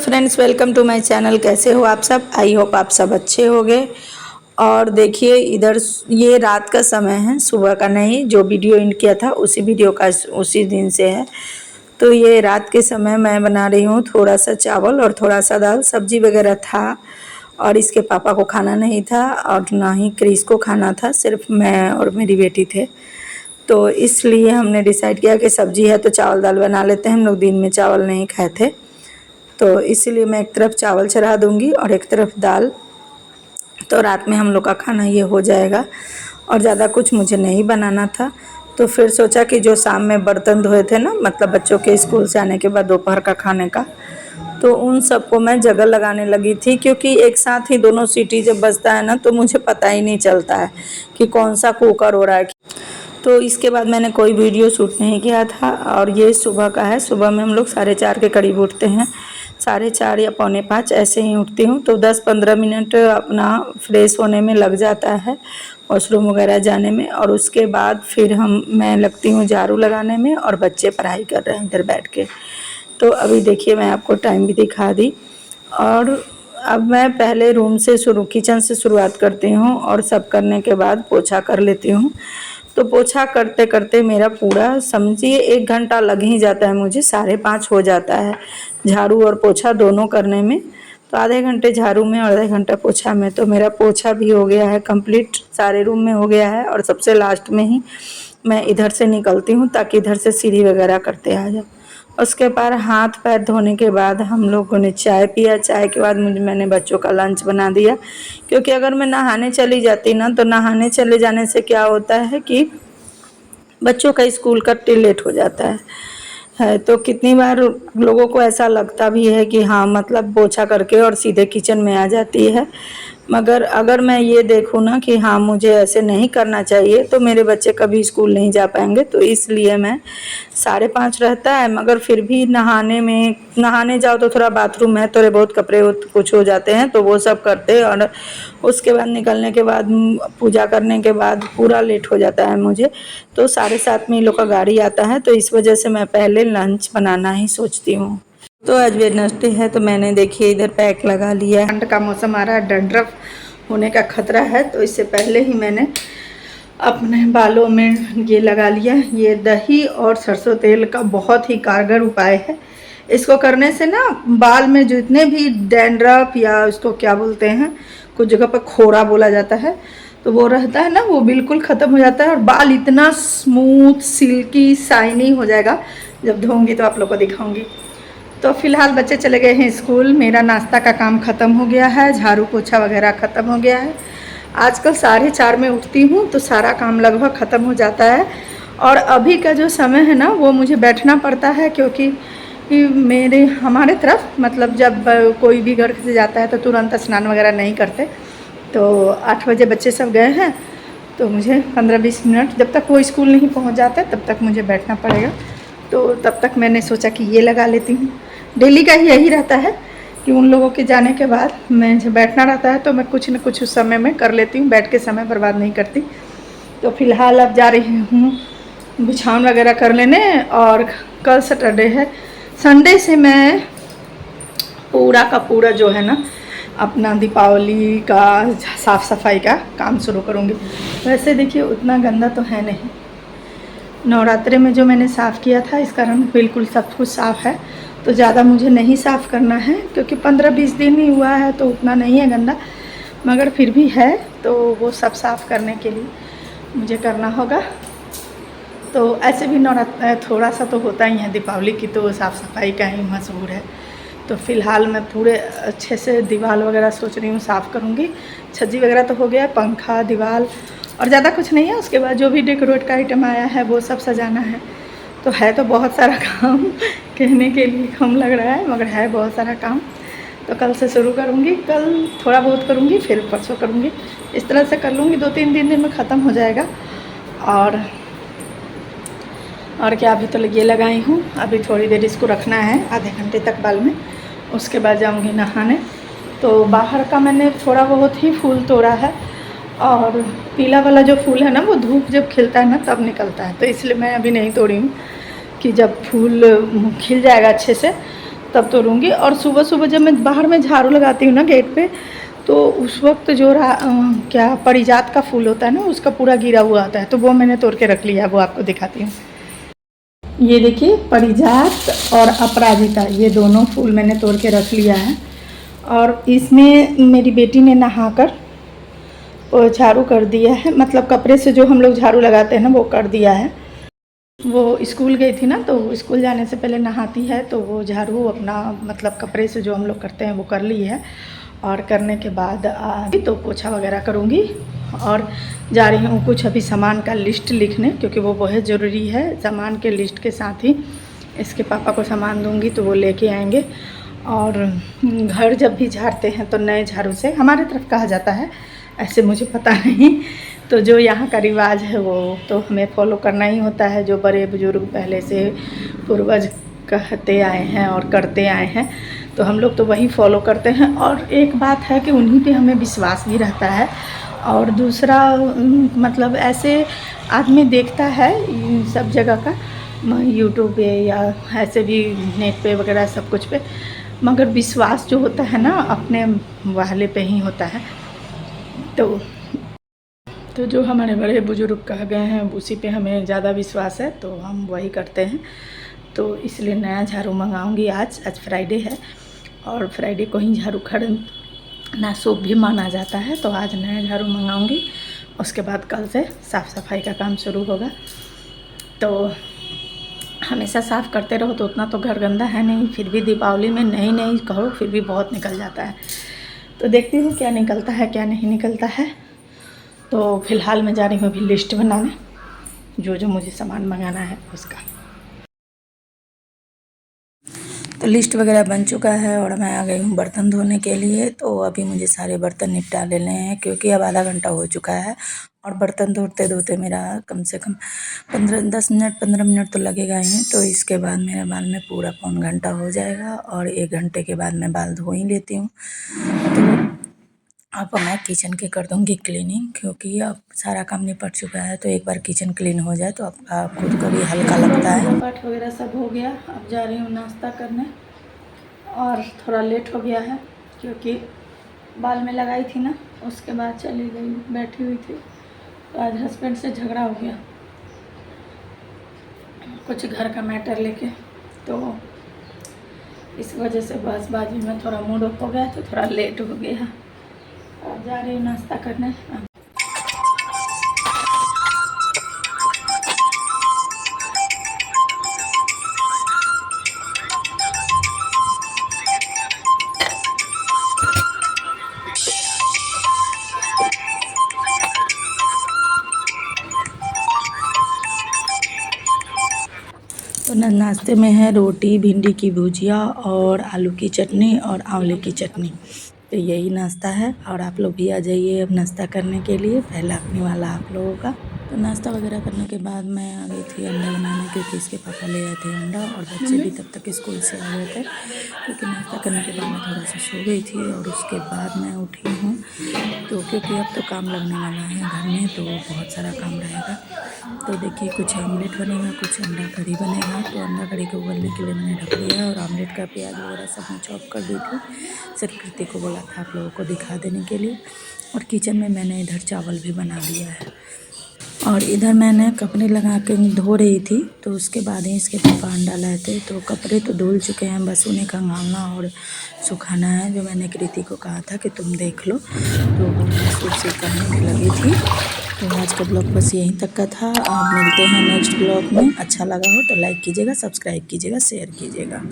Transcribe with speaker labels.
Speaker 1: Friends, welcome to my channel. कैसे हो आप सब? आई होप आप सब अच्छे होंगे। और देखिए इधर ये रात का समय है, सुबह का नहीं। जो वीडियो इन किया था उसी वीडियो का उसी दिन से है। तो ये रात के समय मैं बना रही हूँ थोड़ा सा चावल और थोड़ा सा दाल। सब्जी वगैरह था और इसके पापा को खाना नहीं था और ना ही क्रिस को खाना था, सिर्फ मैं और मेरी बेटी थे। तो इसलिए हमने डिसाइड किया कि सब्जी है तो चावल दाल बना लेते हैं। हम लोग दिन में चावल नहीं खाए थे, तो इसीलिए मैं एक तरफ चावल चढ़ा दूंगी और एक तरफ दाल। तो रात में हम लोग का खाना ये हो जाएगा और ज़्यादा कुछ मुझे नहीं बनाना था। तो फिर सोचा कि जो शाम में बर्तन धोए थे ना, मतलब बच्चों के स्कूल से आने के बाद दोपहर का खाने का, तो उन सबको मैं जगह लगाने लगी थी। क्योंकि एक साथ ही दोनों सीटी जब बजता है ना तो मुझे पता ही नहीं चलता है कि कौन सा कुकर हो रहा है। तो इसके बाद मैंने कोई वीडियो शूट नहीं किया था। और ये सुबह का है। सुबह में हम लोग 4:30 के करीब उठते हैं, 4:30 या 4:45 ऐसे ही उठती हूँ। तो 10-15 मिनट अपना फ्रेश होने में लग जाता है, वॉशरूम वगैरह जाने में। और उसके बाद फिर मैं लगती हूँ झाड़ू लगाने में और बच्चे पढ़ाई कर रहे हैं इधर बैठ के। तो अभी देखिए मैं आपको टाइम भी दिखा दी। और अब मैं पहले रूम से किचन से शुरुआत करती हूँ और सब करने के बाद पोछा कर लेती हूँ। तो पोछा करते करते मेरा पूरा समझिए 1 घंटा लग ही जाता है मुझे, 5:30 हो जाता है झाड़ू और पोछा दोनों करने में। तो आधे घंटे झाड़ू में और आधे घंटा पोछा में। तो मेरा पोछा भी हो गया है कंप्लीट, सारे रूम में हो गया है। और सबसे लास्ट में ही मैं इधर से निकलती हूँ ताकि इधर से सीढ़ी वगैरह करते आ जाओ। उसके बाद हाथ पैर धोने के बाद हम लोगों ने चाय पिया। चाय के बाद मैंने बच्चों का लंच बना दिया। क्योंकि अगर मैं नहाने चली जाती ना, तो नहाने चले जाने से क्या होता है कि बच्चों का स्कूल का लेट हो जाता है। तो कितनी बार लोगों को ऐसा लगता भी है कि हाँ मतलब पोछा करके और सीधे किचन में आ जाती है। मगर अगर मैं ये देखूँ ना कि हाँ मुझे ऐसे नहीं करना चाहिए, तो मेरे बच्चे कभी स्कूल नहीं जा पाएंगे। तो इसलिए मैं 5:30 रहता है। मगर फिर भी नहाने जाओ तो थोड़ा बाथरूम में थोड़े बहुत कपड़े कुछ हो जाते हैं, तो वो सब करते। और उसके बाद निकलने के बाद पूजा करने के बाद पूरा लेट हो जाता है मुझे। तो 7:30 में इन लोग का गाड़ी आता है, तो इस वजह से मैं पहले लंच बनाना ही सोचती हूँ। तो आज वेडनेसडे है, तो मैंने देखिए इधर पैक लगा लिया। ठंड का मौसम आ रहा है, डंड्रफ होने का खतरा है, तो इससे पहले ही मैंने अपने बालों में ये लगा लिया। ये दही और सरसों तेल का बहुत ही कारगर उपाय है। इसको करने से ना बाल में जितने भी डैंड्रफ या उसको क्या बोलते हैं, कुछ जगह पर खोरा बोला जाता है, तो वो रहता है ना, वो बिल्कुल ख़त्म हो जाता है। और बाल इतना स्मूथ सिल्की शाइनी हो जाएगा। जब धोऊंगी तो आप लोग को दिखाऊंगी। तो फिलहाल बच्चे चले गए हैं स्कूल। मेरा नाश्ता का काम ख़त्म हो गया है, झाड़ू पोछा वगैरह ख़त्म हो गया है। आजकल 4:30 में उठती हूँ तो सारा काम लगभग ख़त्म हो जाता है। और अभी का जो समय है ना, वो मुझे बैठना पड़ता है। क्योंकि हमारे तरफ मतलब जब कोई भी घर से जाता है तो तुरंत स्नान वगैरह नहीं करते। तो 8 बजे बच्चे सब गए हैं, तो मुझे 15-20 मिनट जब तक वो स्कूल नहीं पहुँच जाते तब तक मुझे बैठना पड़ेगा। तो तब तक मैंने सोचा कि ये लगा लेती हूँ। डेली का ही यही रहता है कि उन लोगों के जाने के बाद मैं जब बैठना रहता है तो मैं कुछ न कुछ उस समय में कर लेती हूँ, बैठ के समय बर्बाद नहीं करती। तो फिलहाल अब जा रही हूँ बिछावन वगैरह कर लेने। और कल सैटरडे है, संडे से मैं पूरा का पूरा जो है ना अपना दीपावली का साफ़ सफाई का काम शुरू करूँगी। वैसे देखिए उतना गंदा तो है नहीं, नवरात्रि में जो मैंने साफ़ किया था इस कारण बिल्कुल सब कुछ साफ़ है। तो ज़्यादा मुझे नहीं साफ़ करना है, क्योंकि 15-20 दिन ही हुआ है तो उतना नहीं है गंदा, मगर फिर भी है। तो वो सब साफ़ करने के लिए मुझे करना होगा। तो ऐसे भी नवरात्र थोड़ा सा तो होता ही है, दीपावली की तो साफ़ सफाई का ही मशहूर है। तो फ़िलहाल मैं पूरे अच्छे से दीवार वगैरह सोच रही हूँ साफ़ करूँगी। छज्जी वगैरह तो हो गया, पंखा दीवार और ज़्यादा कुछ नहीं है। उसके बाद जो भी डेकोरेट का आइटम आया है वो सब सजाना है। तो है तो बहुत सारा काम, कहने के लिए कम लग रहा है मगर है बहुत सारा काम। तो कल से शुरू करूँगी, कल थोड़ा बहुत करूँगी, फिर परसों करूँगी। इस तरह से कर लूँगी, 2-3 दिन में ख़त्म हो जाएगा। और क्या, अभी तो ये लगाई हूँ, अभी थोड़ी देर इसको रखना है आधे घंटे तक बाल में। उसके बाद जाऊँगी नहाने। तो बाहर का मैंने थोड़ा बहुत ही फूल तोड़ा है। और पीला वाला जो फूल है ना, वो धूप जब खिलता है ना तब निकलता है। तो इसलिए मैं अभी नहीं तोड़ी हूँ कि जब फूल खिल जाएगा अच्छे से तब तोड़ूँगी। और सुबह सुबह जब मैं बाहर में झाड़ू लगाती हूँ ना गेट पे, तो उस वक्त जो क्या पारिजात का फूल होता है ना, उसका पूरा गिरा हुआ आता है, तो वो मैंने तोड़ के रख लिया है, वो आपको दिखाती हूँ। ये देखिए, पारिजात और अपराजिता, ये दोनों फूल मैंने तोड़ के रख लिया है। और इसमें मेरी बेटी ने नहाकर झाड़ू कर दिया है, मतलब कपड़े से जो हम लोग झाड़ू लगाते हैं ना, वो कर दिया है। वो स्कूल गई थी ना, तो स्कूल जाने से पहले नहाती है, तो वो झाड़ू अपना मतलब कपड़े से जो हम लोग करते हैं वो कर ली है। और करने के बाद तो पोछा वगैरह करूँगी। और जा रही हूँ कुछ अभी सामान का लिस्ट लिखने, क्योंकि वो बहुत ज़रूरी है। सामान के लिस्ट के साथ ही इसके पापा को सामान दूँगी, तो वो लेके आएंगे। और घर जब भी झाड़ते हैं तो नए झाड़ू से, हमारे तरफ कहा जाता है, ऐसे मुझे पता नहीं, तो जो यहाँ का रिवाज है वो तो हमें फॉलो करना ही होता है। जो बड़े बुजुर्ग पहले से पूर्वज कहते आए हैं और करते आए हैं, तो हम लोग तो वही फॉलो करते हैं। और एक बात है कि उन्हीं पे हमें विश्वास भी रहता है। और दूसरा मतलब ऐसे आदमी देखता है सब जगह का, यूट्यूब पे या ऐसे भी नेट पे वगैरह सब कुछ पे, मगर विश्वास जो होता है ना अपने वाले पे ही होता है। तो जो हमारे बड़े बुजुर्ग कह गए हैं उसी पे हमें ज़्यादा विश्वास है, तो हम वही करते हैं। तो इसलिए नया झाड़ू मंगाऊंगी आज फ्राइडे है, और फ्राइडे को ही झाड़ू खरीदना शुभ भी माना जाता है, तो आज नया झाड़ू मंगाऊंगी। उसके बाद कल से साफ़ सफाई का काम शुरू होगा। तो हमेशा साफ़ करते रहो तो उतना तो घर गंदा है नहीं, फिर भी दीपावली में नहीं कहो, फिर भी बहुत निकल जाता है। तो देखती हूँ क्या निकलता है क्या नहीं निकलता है। तो फ़िलहाल मैं जा रही हूँ अभी लिस्ट बनाने, जो जो मुझे सामान मंगाना है उसका। तो लिस्ट वगैरह बन चुका है और मैं आ गई हूँ बर्तन धोने के लिए। तो अभी मुझे सारे बर्तन निपटा लेने हैं, क्योंकि अब आधा घंटा हो चुका है और बर्तन धोते धोते मेरा कम से कम 15 मिनट तो लगेगा ही। तो इसके बाद मेरे बाल में पूरा पौन घंटा हो जाएगा, और 1 घंटे के बाद मैं बाल धो ही लेती हूँ। तो अब मैं किचन के कर दूँगी क्लीनिंग, क्योंकि अब सारा काम निपट चुका है। तो एक बार किचन क्लीन हो जाए तो आपका खुद को भी हल्का लगता है। पाठ वगैरह सब हो गया, अब जा रही हूँ नाश्ता करने। और थोड़ा लेट हो गया है, क्योंकि बाल में लगाई थी ना, उसके बाद चली गई, बैठी हुई थी। तो आज हस्बैंड से झगड़ा हो गया कुछ घर का मैटर लेके, तो इस वजह से बसबाजी में थोड़ा मूड ऑफ हो गया, तो थोड़ा लेट हो गया। जा रही हूँ नाश्ता करने। तो नाश्ते में है रोटी, भिंडी की भुजिया और आलू की चटनी और आंवले की चटनी। तो यही नाश्ता है, और आप लोग भी आ जाइए अब नाश्ता करने के लिए। पहला अपने वाला आप लोगों का। तो नाश्ता वगैरह करने के बाद मैं आ गई थी अंडा बनाने, क्योंकि इसके पापा ले आए थे अंडा, और बच्चे भी तब तक स्कूल से आ गए थे। क्योंकि नाश्ता करने के बाद मैं थोड़ा सा सो गई थी, और उसके बाद मैं उठी हूँ। तो क्योंकि अब तो काम लगने वाला है घर में, तो बहुत सारा काम रहेगा। तो देखिए, कुछ ऑमलेट बनेगा, कुछ अंडा करी बनेगा। तो अंडा करी को उबलने के लिए मैंने ढक दिया, और ऑमलेट का प्याज वगैरह सब मैं चॉप कर दी थी। सिर्फ कृति को बोला था आप लोगों को दिखा देने के लिए। और किचन में मैंने इधर चावल भी बना दिया है, और इधर मैंने कपड़े लगा के धो रही थी। तो उसके बाद ही इसके पापा अंडा लाए थे। तो कपड़े तो धुल चुके हैं, बस उन्हें खंगालना और सुखाना है, जो मैंने कृति को कहा था कि तुम देख लो। तो वो बस उसी करने में लगी थी। तो आज का ब्लॉग बस यहीं तक का था। आप मिलते हैं नेक्स्ट ब्लॉग में। अच्छा लगा हो तो लाइक कीजिएगा, सब्सक्राइब कीजिएगा, शेयर कीजिएगा।